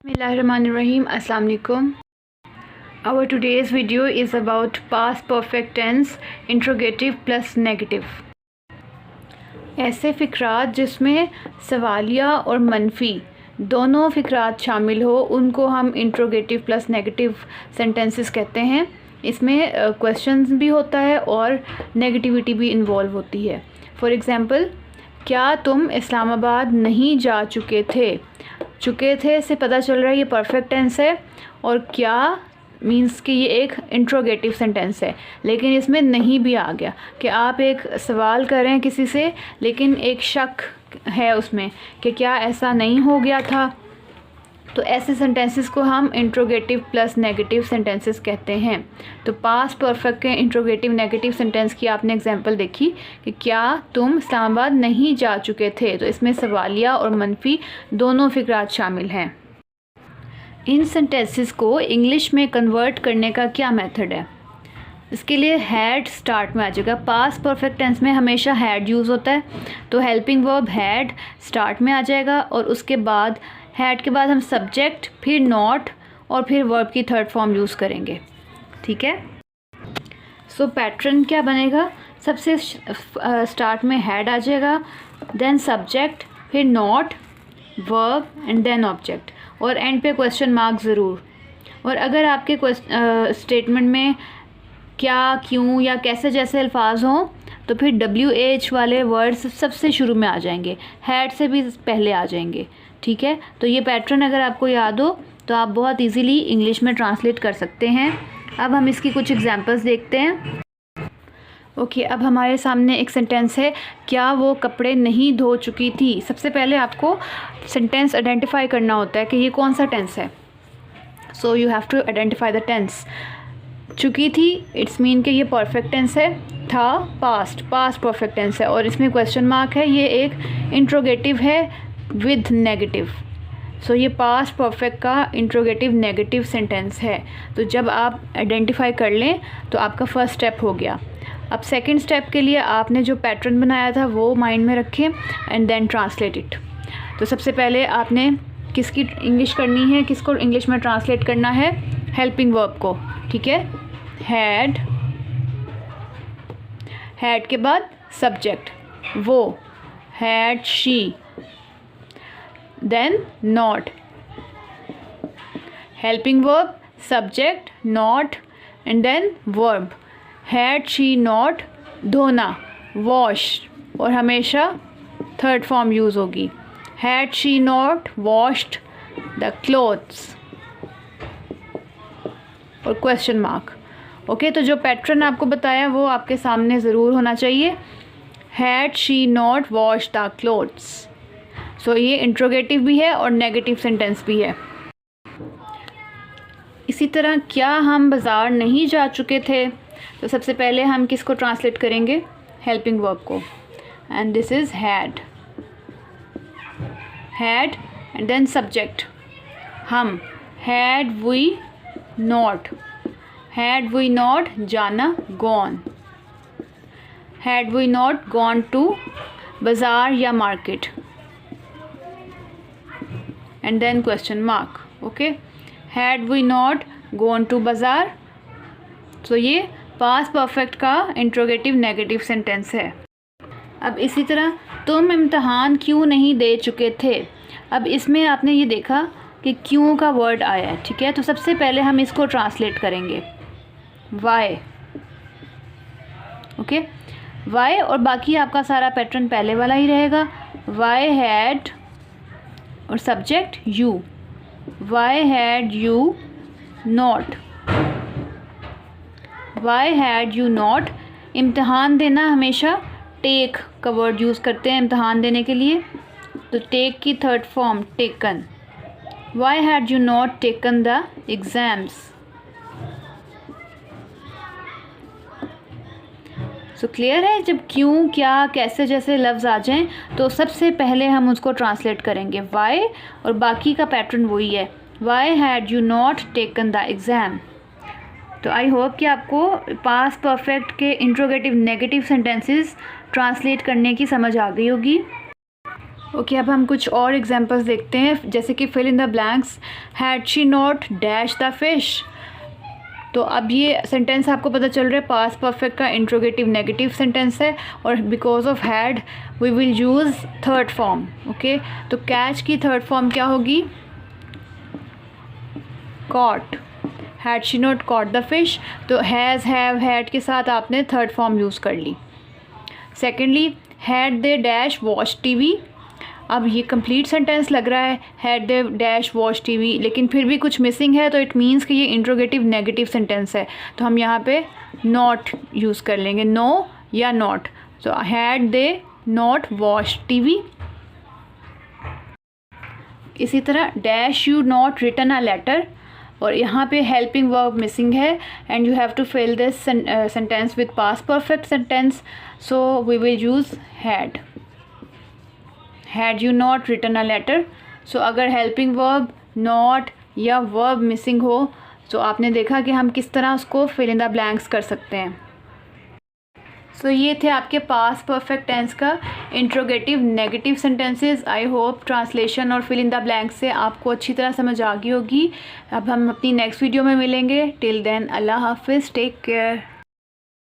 Bismillahirrahmanirrahim. Assalamu alaikum. Our today's video is about past perfect tense interrogative plus negative. ऐसे फ़िक्रात जिसमें सवालिया और मनफी दोनों फ़िक्रात शामिल हो उनको हम इंट्रोगेटिव प्लस नेगेटिव सेंटेंसेस कहते हैं। इसमें क्वेश्चंस भी होता है और नेगेटिविटी भी इन्वॉल्व होती है। फॉर एग्ज़ाम्पल, क्या तुम इस्लामाबाद नहीं जा चुके थे से पता चल रहा है ये परफेक्ट टेंस है, और क्या मींस कि ये एक इंट्रोगेटिव सेंटेंस है। लेकिन इसमें नहीं भी आ गया कि आप एक सवाल कर रहे हैं किसी से, लेकिन एक शक है उसमें कि क्या ऐसा नहीं हो गया था, तो ऐसे सेंटेंसेस को हम इंट्रोगेटिव प्लस नेगेटिव सेंटेंसेस कहते हैं। तो पास्ट परफेक्ट के इंट्रोगेटिव नेगेटिव सेंटेंस की आपने एग्जांपल देखी कि क्या तुम इस्लामाबाद नहीं जा चुके थे, तो इसमें सवालिया और मनफी दोनों फ़िक्रात शामिल हैं। इन सेंटेंसेस को इंग्लिश में कन्वर्ट करने का क्या मेथड है? इसके लिए हैड स्टार्ट में आ जाएगा। पास्ट परफेक्ट टेंस में हमेशा हैड यूज़ होता है, तो हेल्पिंग वर्ब हैड स्टार्ट में आ जाएगा और उसके बाद हैड के बाद हम सब्जेक्ट, फिर नॉट और फिर वर्ब की थर्ड फॉर्म यूज़ करेंगे। ठीक है, सो पैटर्न क्या बनेगा? सबसे स्टार्ट में हैड आ जाएगा, देन सब्जेक्ट, फिर not, verb and then object, और एंड पे क्वेश्चन मार्क ज़रूर। और अगर आपके स्टेटमेंट में क्या, क्यों या कैसे जैसे अल्फाज हों तो फिर WH वाले वर्ड्स सबसे शुरू में आ जाएंगे, हैड से भी पहले आ जाएंगे। ठीक है, तो ये पैटर्न अगर आपको याद हो तो आप बहुत इजीली इंग्लिश में ट्रांसलेट कर सकते हैं। अब हम इसकी कुछ एग्जांपल्स देखते हैं। ओके, अब हमारे सामने एक सेंटेंस है, क्या वो कपड़े नहीं धो चुकी थी। सबसे पहले आपको सेंटेंस आइडेंटिफाई करना होता है कि ये कौन सा टेंस है। So you have to identify the tense. चुकी थी, इट्स मीन कि ये परफेक्ट टेंस है। था, पास्ट परफेक्ट टेंस है, और इसमें क्वेश्चन मार्क है, ये एक इंट्रोगेटिव है विद नेगेटिव। सो ये पास्ट परफेक्ट का इंट्रोगेटिव नेगेटिव सेंटेंस है। तो जब आप आइडेंटिफाई कर लें तो आपका फर्स्ट स्टेप हो गया। अब सेकंड स्टेप के लिए आपने जो पैटर्न बनाया था वो माइंड में रखें एंड देन ट्रांसलेट इट। तो सबसे पहले आपने किसकी इंग्लिश करनी है, किसको इंग्लिश में ट्रांसलेट करना है? हेल्पिंग वर्ब को। ठीक है, हैड के बाद सब्जेक्ट वो, had she, then not, helping verb, subject, not and then verb. Had she not धोना, वॉश, और हमेशा थर्ड फॉर्म यूज़ होगी। Had she not washed the clothes, और क्वेश्चन मार्क। ओके, तो जो पैटर्न आपको बताया वो आपके सामने ज़रूर होना चाहिए। Had she not wash the clothes. So ये इंट्रोगेटिव भी है और नेगेटिव सेंटेंस भी है। इसी तरह, क्या हम बाज़ार नहीं जा चुके थे, तो सबसे पहले हम किसको ट्रांसलेट करेंगे? हेल्पिंग वर्ब को, and this is had and then subject हम, हैड वी नॉट जाना, gone, had we not gone to बाज़ार या market, and then question mark. Okay, had we not gone to बाज़ार। तो ये पास्ट परफेक्ट का interrogative negative sentence है। अब इसी तरह, तुम इम्तहान क्यों नहीं दे चुके थे। अब इसमें आपने ये देखा कि क्यों का वर्ड आया है। ठीक है, तो सबसे पहले हम इसको ट्रांसलेट करेंगे वाई। ओके, वाई, और बाकी आपका सारा पैटर्न पहले वाला ही रहेगा। वाई हैड और subject you, why had you not, why had you not. इम्तहान देना हमेशा टेक का वर्ड यूज़ करते हैं इम्तहान देने के लिए, तो टेक की third form taken. Why had you not taken the exams. So clear है, जब क्यों, क्या, कैसे जैसे लफ्ज़ आ जाएं तो सबसे पहले हम उसको ट्रांसलेट करेंगे वाई, और बाकी का पैटर्न वही है, why had you not taken the exam. तो आई होप कि आपको पास्ट परफेक्ट के इंट्रोगेटिव नेगेटिव सेंटेंसेस ट्रांसलेट करने की समझ आ गई होगी। ओके अब हम कुछ और एग्जांपल्स देखते हैं, जैसे कि fill in the blanks, had she not dash the fish. तो अब ये सेंटेंस आपको पता चल रहा है पास्ट परफेक्ट का इंट्रोगेटिव नेगेटिव सेंटेंस है, और because of had we will use third form. Okay, तो कैच की थर्ड फॉर्म क्या होगी? Caught. Had she not caught the fish, तो हैज़ हैव हैड के साथ आपने थर्ड फॉर्म यूज़ कर ली। Secondly, had they dash watch TV. अब ये कंप्लीट सेंटेंस लग रहा है had they dash watch TV, लेकिन फिर भी कुछ मिसिंग है, तो इट मीन्स कि ये इंट्रोगेटिव नेगेटिव सेंटेंस है, तो हम यहाँ पे नॉट यूज़ कर लेंगे, नो या not. So had they not watch TV. इसी तरह dash you not written a letter, और यहाँ पे हेल्पिंग वर्ब मिसिंग है and you have to fill this sentence with past perfect sentence, so we will use had. Had you not written a letter. So अगर helping verb not या verb missing हो, तो आपने देखा कि हम किस तरह उसको फिल इन द ब्लैंक्स कर सकते हैं। सो ये थे आपके पास्ट परफेक्ट टेंस का interrogative negative sentences. I hope translation और फिल इन द ब्लैंक्स से आपको अच्छी तरह समझ आ गई होगी। अब हम अपनी नेक्स्ट वीडियो में मिलेंगे। टिल देन अल्लाह हाफिज़, टेक केयर।